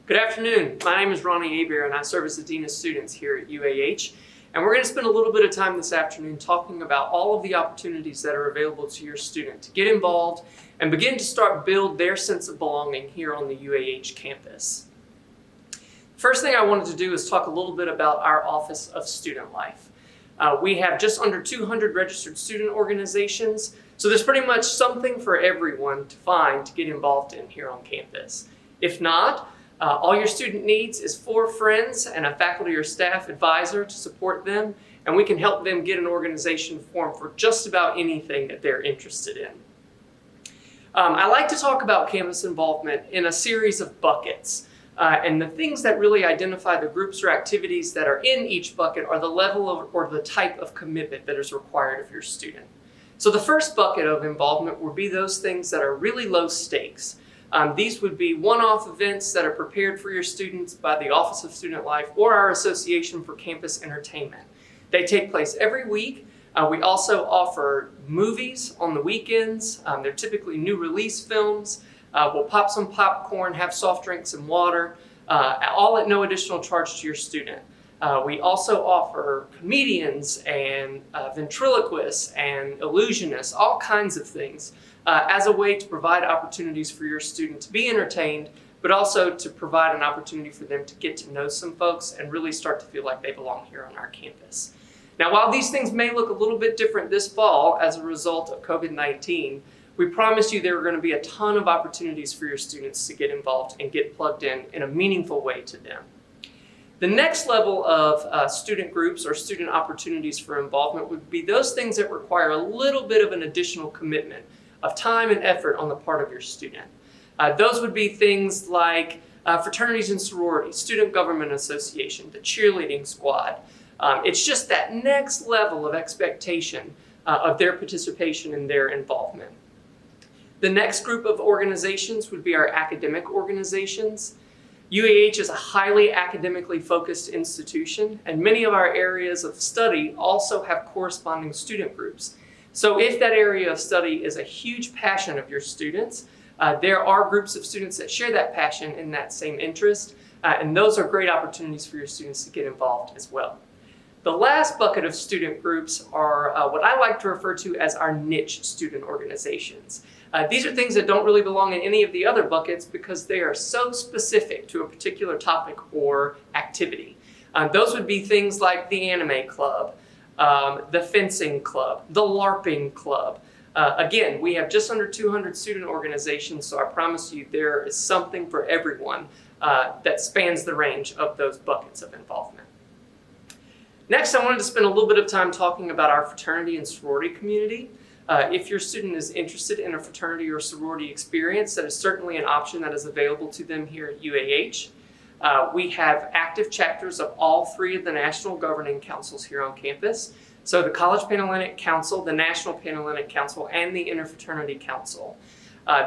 Good afternoon. My name is Ronnie Hebert and I serve as the Dean of Students here at UAH. And we're going to spend a little bit of time this afternoon talking about all of the opportunities that are available to your student to get involved and begin to build their sense of belonging here on the UAH campus. First thing I wanted to do is talk a little bit about our Office of Student Life. We have just under 200 registered student organizations, so there's pretty much something for everyone to find to get involved in here on campus. If not, all your student needs is 4 friends and a faculty or staff advisor to support them, and we can help them get an organization formed for just about anything that they're interested in. I like to talk about campus involvement in a series of buckets. And the things that really identify the groups or activities that are in each bucket are the level of or the type of commitment that is required of your student. So the first bucket of involvement would be those things that are really low stakes. These would be one-off events that are prepared for your students by the Office of Student Life or our Association for Campus Entertainment. They take place every week. We also offer movies on the weekends. They're typically new release films. We'll pop some popcorn, have soft drinks and water, all at no additional charge to your student. We also offer comedians and ventriloquists and illusionists, all kinds of things, as a way to provide opportunities for your student to be entertained, but also to provide an opportunity for them to get to know some folks and really start to feel like they belong here on our campus. Now, while these things may look a little bit different this fall as a result of COVID-19, we promise you there are going to be a ton of opportunities for your students to get involved and get plugged in a meaningful way to them. The next level of student groups or student opportunities for involvement would be those things that require a little bit of an additional commitment of time and effort on the part of your student. Those would be things like fraternities and sororities, student government association, the cheerleading squad. It's just that next level of expectation of their participation and their involvement. The next group of organizations would be our academic organizations. UAH is a highly academically focused institution, and many of our areas of study also have corresponding student groups. So if that area of study is a huge passion of your students, there are groups of students that share that passion and that same interest, and those are great opportunities for your students to get involved as well. The last bucket of student groups are what I like to refer to as our niche student organizations. These are things that don't really belong in any of the other buckets because they are so specific to a particular topic or activity. Those would be things like the anime club, the fencing club, the LARPing club. Again, we have just under 200 student organizations, so I promise you there is something for everyone that spans the range of those buckets of involvement. Next, I wanted to spend a little bit of time talking about our fraternity and sorority community. If your student is interested in a fraternity or sorority experience, that is certainly an option that is available to them here at UAH. We have active chapters of all 3 of the national governing councils here on campus. So the College Panhellenic Council, the National Panhellenic Council, and the Interfraternity Council.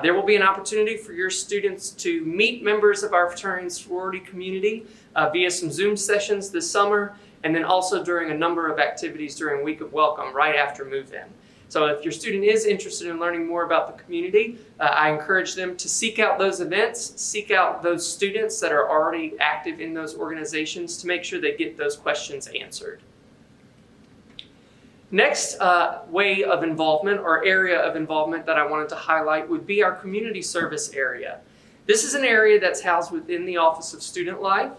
There will be an opportunity for your students to meet members of our fraternity and sorority community via some Zoom sessions this summer, and then also during a number of activities during Week of Welcome right after move-in. So if your student is interested in learning more about the community, I encourage them to seek out those events, seek out those students that are already active in those organizations to make sure they get those questions answered. Next way of involvement or area of involvement that I wanted to highlight would be our community service area. This is an area that's housed within the Office of Student Life.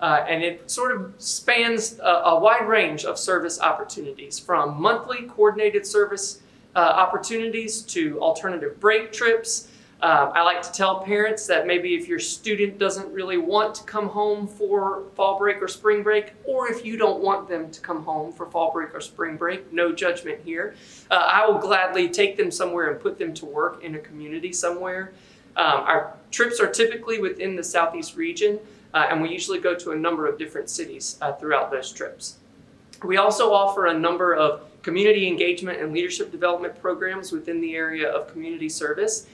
And it sort of spans a wide range of service opportunities, from monthly coordinated service opportunities to alternative break trips. I like to tell parents that maybe if your student doesn't really want to come home for fall break or spring break, or if you don't want them to come home for fall break or spring break, no judgment here, I will gladly take them somewhere and put them to work in a community somewhere. Our trips are typically within the Southeast region. And we usually go to a number of different cities throughout those trips. We also offer a number of community engagement and leadership development programs within the area of community service.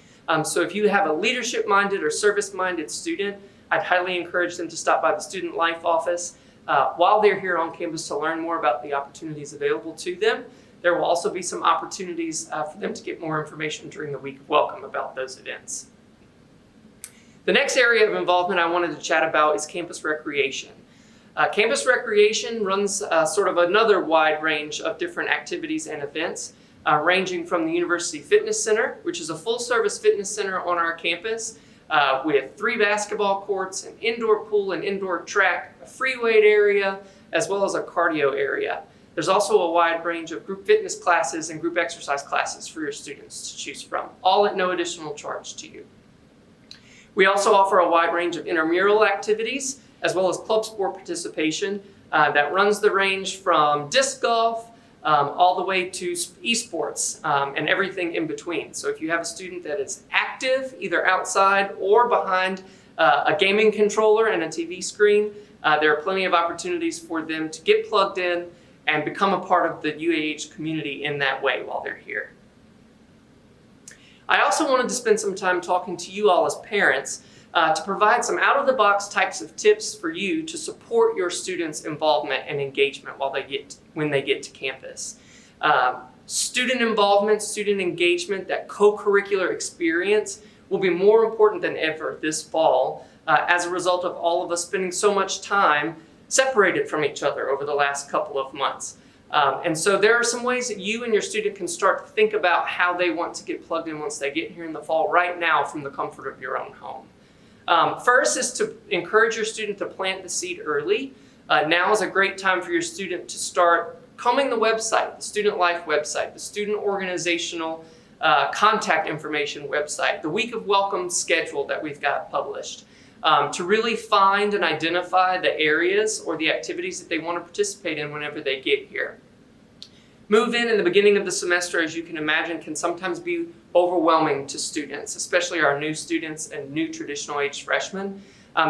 So if you have a leadership-minded or service-minded student, I'd highly encourage them to stop by the Student Life office while they're here on campus to learn more about the opportunities available to them. There will also be some opportunities for them to get more information during the Week of Welcome about those events. The next area of involvement I wanted to chat about is campus recreation. Campus recreation runs sort of another wide range of different activities and events, ranging from the University Fitness Center, which is a full-service fitness center on our campus with 3 basketball courts, an indoor pool, an indoor track, a free weight area, as well as a cardio area. There's also a wide range of group fitness classes and group exercise classes for your students to choose from, all at no additional charge to you. We also offer a wide range of intramural activities, as well as club sport participation that runs the range from disc golf all the way to esports and everything in between. So if you have a student that is active, either outside or behind a gaming controller and a TV screen, there are plenty of opportunities for them to get plugged in and become a part of the UAH community in that way while they're here. I also wanted to spend some time talking to you all as parents to provide some out-of-the-box types of tips for you to support your students' involvement and engagement when they get to campus. Student involvement, student engagement, that co-curricular experience will be more important than ever this fall as a result of all of us spending so much time separated from each other over the last couple of months. And so there are some ways that you and your student can start to think about how they want to get plugged in once they get here in the fall right now from the comfort of your own home. First is to encourage your student to plant the seed early. Now is a great time for your student to start combing the website, the Student Life website, the student organizational contact information website, the Week of Welcome schedule that we've got published, to really find and identify the areas or the activities that they want to participate in whenever they get here. Move-in in the beginning of the semester, as you can imagine, can sometimes be overwhelming to students, especially our new students and new traditional age freshmen.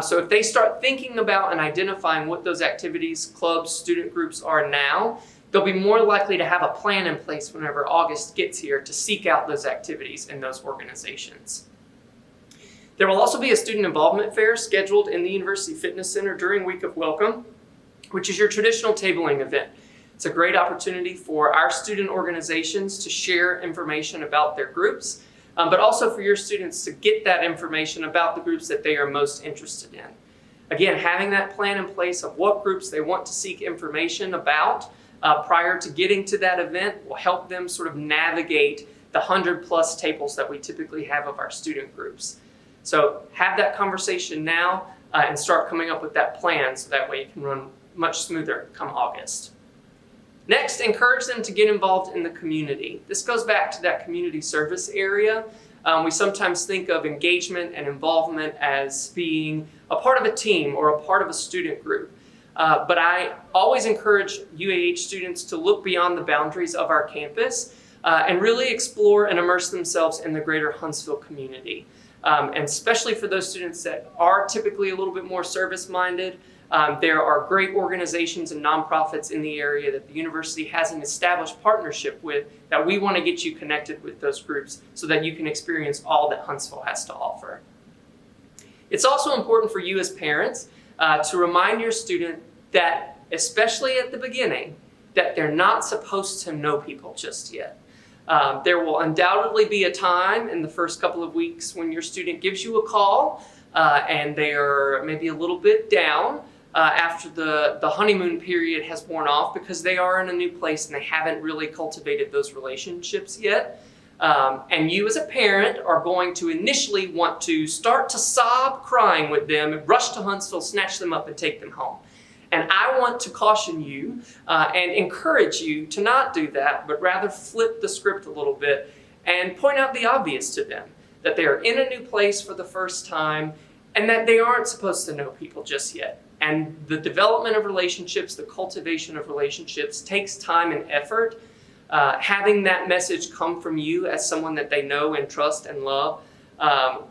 So if they start thinking about and identifying what those activities, clubs, student groups are now, they'll be more likely to have a plan in place whenever August gets here to seek out those activities in those organizations. There will also be a student involvement fair scheduled in the University Fitness Center during Week of Welcome, which is your traditional tabling event. It's a great opportunity for our student organizations to share information about their groups, but also for your students to get that information about the groups that they are most interested in. Again, having that plan in place of what groups they want to seek information about prior to getting to that event will help them sort of navigate the 100+ tables that we typically have of our student groups. So have that conversation now and start coming up with that plan so that way it can run much smoother come August. Next, encourage them to get involved in the community. This goes back to that community service area. We sometimes think of engagement and involvement as being a part of a team or a part of a student group. But I always encourage UAH students to look beyond the boundaries of our campus and really explore and immerse themselves in the greater Huntsville community. And especially for those students that are typically a little bit more service-minded, there are great organizations and nonprofits in the area that the university has an established partnership with that we want to get you connected with those groups so that you can experience all that Huntsville has to offer. It's also important for you as parents to remind your student that, especially at the beginning, that they're not supposed to know people just yet. There will undoubtedly be a time in the first couple of weeks when your student gives you a call and they are maybe a little bit down after the honeymoon period has worn off because they are in a new place and they haven't really cultivated those relationships yet. And you as a parent are going to initially want to start to sob crying with them, rush to Huntsville, snatch them up and take them home. And I want to caution you and encourage you to not do that, but rather flip the script a little bit and point out the obvious to them, that they are in a new place for the first time and that they aren't supposed to know people just yet. And the development of relationships, the cultivation of relationships takes time and effort. Having that message come from you as someone that they know and trust and love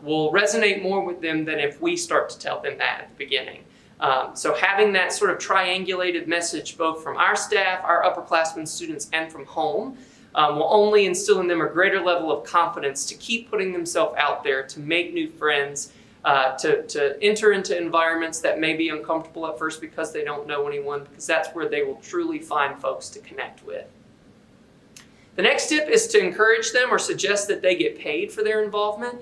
will resonate more with them than if we start to tell them that at the beginning. So having that sort of triangulated message both from our staff, our upperclassmen students, and from home will only instill in them a greater level of confidence to keep putting themselves out there, to make new friends, to enter into environments that may be uncomfortable at first because they don't know anyone, because that's where they will truly find folks to connect with. The next tip is to encourage them or suggest that they get paid for their involvement.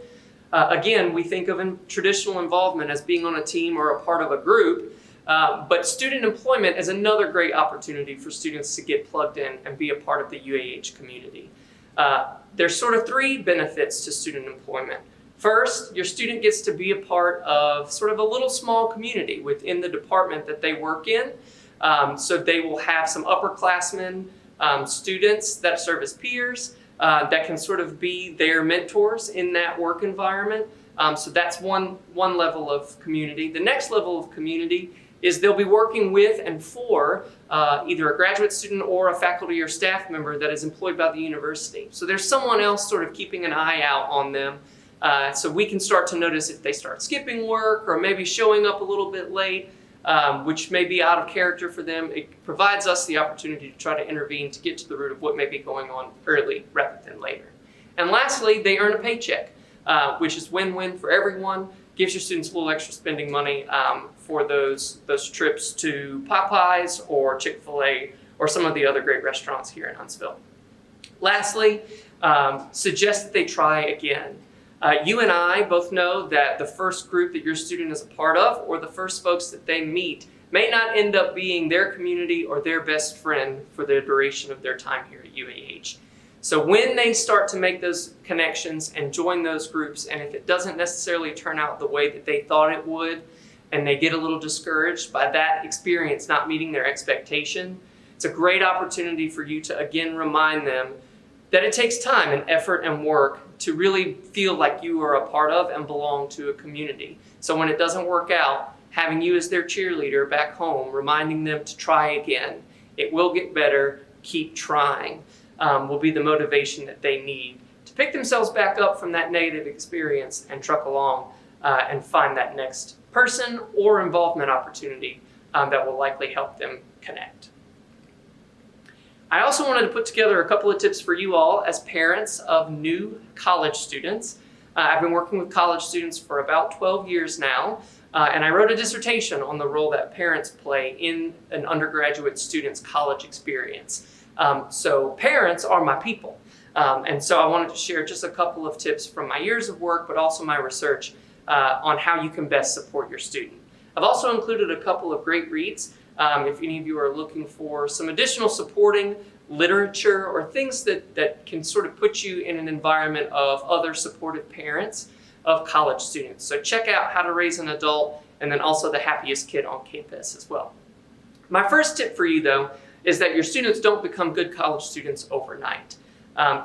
Again, we think of traditional involvement as being on a team or a part of a group, but student employment is another great opportunity for students to get plugged in and be a part of the UAH community. There's sort of three benefits to student employment. First, your student gets to be a part of sort of a little small community within the department that they work in. So they will have some upperclassmen, students that serve as peers, that can sort of be their mentors in that work environment. So that's one level of community. The next level of community is they'll be working with and for either a graduate student or a faculty or staff member that is employed by the university. So there's someone else sort of keeping an eye out on them. So we can start to notice if they start skipping work or maybe showing up a little bit late, which may be out of character for them. It provides us the opportunity to try to intervene to get to the root of what may be going on early rather than later. And lastly, they earn a paycheck, which is win-win for everyone. Gives your students a little extra spending money for those trips to Popeyes or Chick-fil-A or some of the other great restaurants here in Huntsville. Lastly, suggest that they try again. You and I both know that the first group that your student is a part of or the first folks that they meet may not end up being their community or their best friend for the duration of their time here at UAH. So when they start to make those connections and join those groups, and if it doesn't necessarily turn out the way that they thought it would, and they get a little discouraged by that experience not meeting their expectation, it's a great opportunity for you to again remind them that it takes time and effort and work to really feel like you are a part of and belong to a community. So when it doesn't work out, having you as their cheerleader back home, reminding them to try again, it will get better, keep trying, will be the motivation that they need to pick themselves back up from that negative experience and truck along and find that next person or involvement opportunity that will likely help them connect. I also wanted to put together a couple of tips for you all as parents of new college students. I've been working with college students for about 12 years now, and I wrote a dissertation on the role that parents play in an undergraduate student's college experience. So parents are my people, and so I wanted to share just a couple of tips from my years of work, but also my research on how you can best support your student. I've also included a couple of great reads. If any of you are looking for some additional supporting literature or things that can sort of put you in an environment of other supportive parents of college students. So check out How to Raise an Adult and then also The Happiest Kid on Campus as well. My first tip for you though is that your students don't become good college students overnight.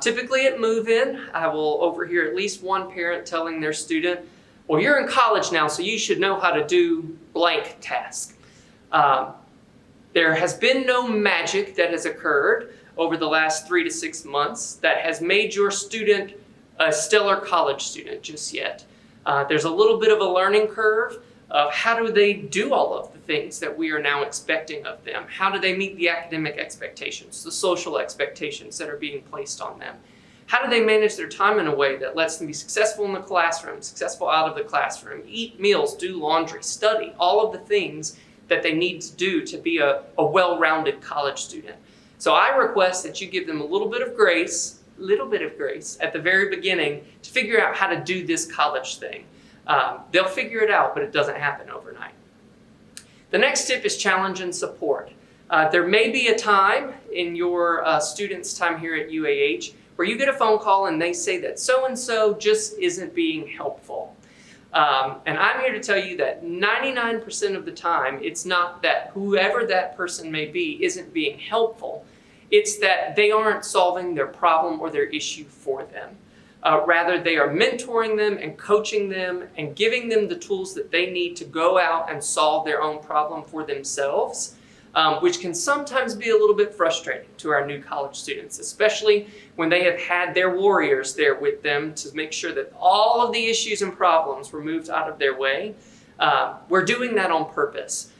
Typically at move-in, I will overhear at least one parent telling their student, well, you're in college now, so you should know how to do blank task. There has been no magic that has occurred over the last 3 to 6 months that has made your student a stellar college student just yet. There's a little bit of a learning curve of how do they do all of the things that we are now expecting of them? How do they meet the academic expectations, the social expectations that are being placed on them? How do they manage their time in a way that lets them be successful in the classroom, successful out of the classroom, eat meals, do laundry, study, all of the things that they need to do to be a well-rounded college student. So I request that you give them a little bit of grace at the very beginning to figure out how to do this college thing. They'll figure it out, but it doesn't happen overnight. The next tip is challenge and support. There may be a time in your students' time here at UAH where you get a phone call and they say that so-and-so just isn't being helpful. And I'm here to tell you that 99% of the time, it's not that whoever that person may be isn't being helpful. It's that they aren't solving their problem or their issue for them. Rather, they are mentoring them and coaching them and giving them the tools that they need to go out and solve their own problem for themselves, which can sometimes be a little bit frustrating to our new college students, especially when they have had their warriors there with them to make sure that all of the issues and problems were moved out of their way. We're doing that on purpose.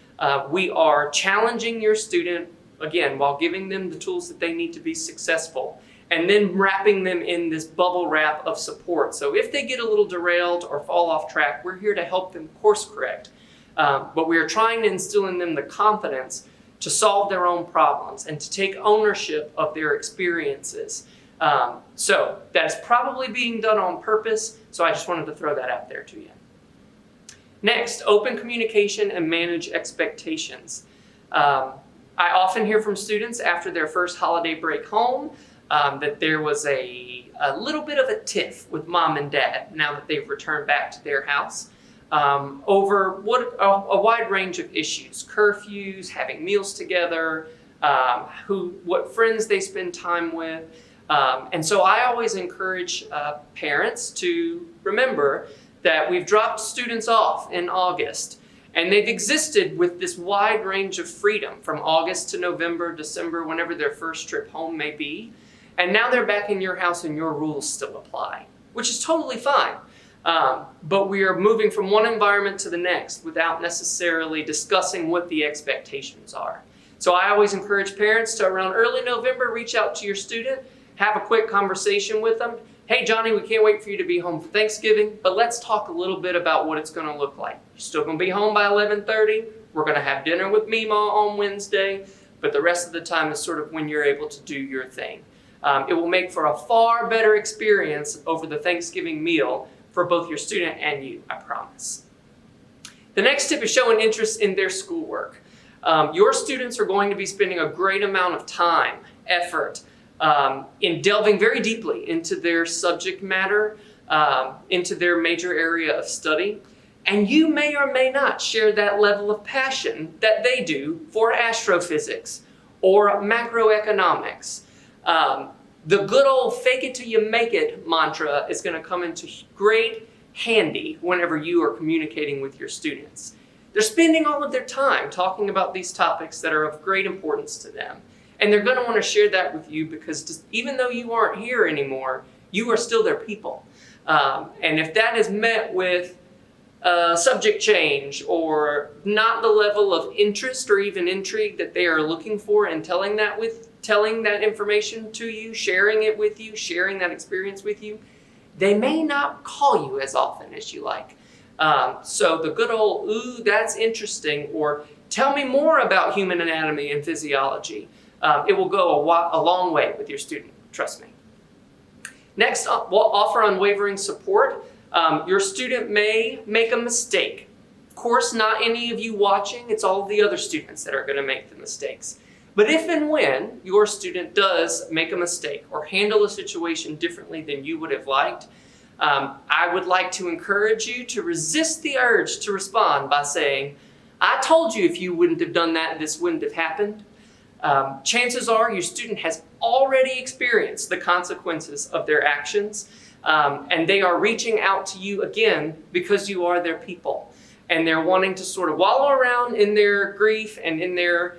We are challenging your student, again, while giving them the tools that they need to be successful, and then wrapping them in this bubble wrap of support. So if they get a little derailed or fall off track, we're here to help them course correct. But we are trying to instill in them the confidence to solve their own problems and to take ownership of their experiences. So that is probably being done on purpose So I just wanted to throw that out there to you. Next, open communication and manage expectations. I often hear from students after their first holiday break home that there was a little bit of a tiff with mom and dad now that they've returned back to their house over a wide range of issues: curfews, having meals together, what friends they spend time with. And so I always encourage parents to remember that we've dropped students off in August, and they've existed with this wide range of freedom from August to November, December, whenever their first trip home may be. And now they're back in your house and your rules still apply, which is totally fine. But we are moving from one environment to the next without necessarily discussing what the expectations are. So I always encourage parents to, around early November, reach out to your student, have a quick conversation with them. Hey, Johnny, we can't wait for you to be home for Thanksgiving, but let's talk a little bit about what it's going to look like. You're still going to be home by 11:30. We're going to have dinner with Mima on Wednesday, but the rest of the time is sort of when you're able to do your thing. It will make for a far better experience over the Thanksgiving meal for both your student and you, I promise. The next tip is showing interest in their schoolwork. Your students are going to be spending a great amount of time, effort, in delving very deeply into their subject matter, into their major area of study. And you may or may not share that level of passion that they do for astrophysics or macroeconomics. The good old fake it till you make it mantra is going to come into great handy whenever you are communicating with your students. They're spending all of their time talking about these topics that are of great importance to them. And they're going to want to share that with you because even though you aren't here anymore, you are still their people. And if that is met with subject change or not the level of interest or even intrigue that they are looking for and telling that information to you, sharing it with you, sharing that experience with you, they may not call you as often as you like. So the good old, ooh, that's interesting, or tell me more about human anatomy and physiology. It will go a long way with your student, trust me. Next, we'll offer unwavering support. Your student may make a mistake. Of course, not any of you watching, it's all of the other students that are going to make the mistakes. But if and when your student does make a mistake or handle a situation differently than you would have liked, I would like to encourage you to resist the urge to respond by saying, I told you if you wouldn't have done that, this wouldn't have happened. Chances are your student has already experienced the consequences of their actions, and they are reaching out to you again because you are their people. And they're wanting to sort of wallow around in their grief and in their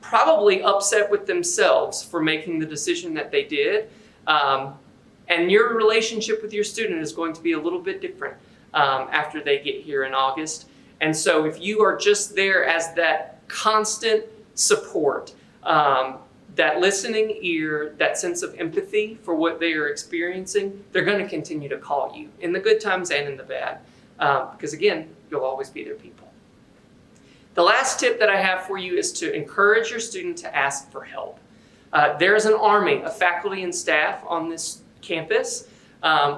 probably upset with themselves for making the decision that they did. And your relationship with your student is going to be a little bit different after they get here in August. And so if you are just there as that constant support, that listening ear, that sense of empathy for what they are experiencing, they're going to continue to call you in the good times and in the bad. Because again, you'll always be their people. The last tip that I have for you is to encourage your student to ask for help. There is an army of faculty and staff on this campus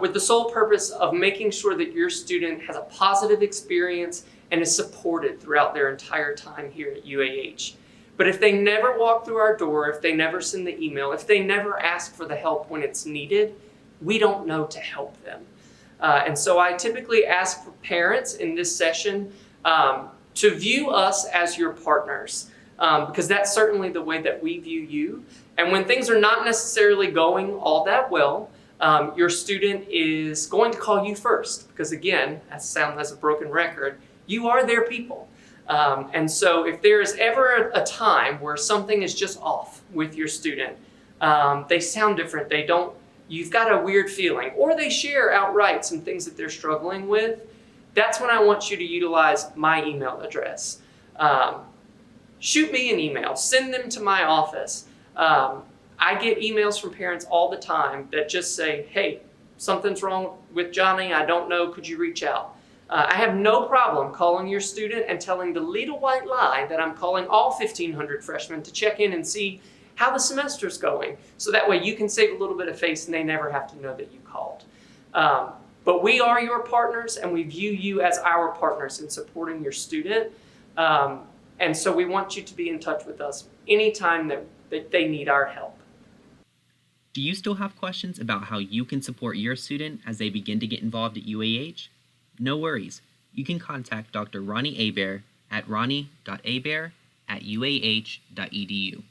with the sole purpose of making sure that your student has a positive experience and is supported throughout their entire time here at UAH. But if they never walk through our door, if they never send the email, if they never ask for the help when it's needed, we don't know to help them. And so I typically ask for parents in this session to view us as your partners, because that's certainly the way that we view you. And when things are not necessarily going all that well, your student is going to call you first, because again, that sounds as a broken record, you are their people. And so if there is ever a time where something is just off with your student, they sound different, you've got a weird feeling, or they share outright some things that they're struggling with, that's when I want you to utilize my email address. Shoot me an email, send them to my office. I get emails from parents all the time that just say, hey, something's wrong with Johnny, I don't know, could you reach out? I have no problem calling your student and telling the little white lie that I'm calling all 1,500 freshmen to check in and see how the semester's going. So that way you can save a little bit of face and they never have to know that you called. But we are your partners, and we view you as our partners in supporting your student. And so we want you to be in touch with us anytime that they need our help. Do you still have questions about how you can support your student as they begin to get involved at UAH? No worries. You can contact Dr. Ronnie Hebert at ronnie.hebert@uah.edu.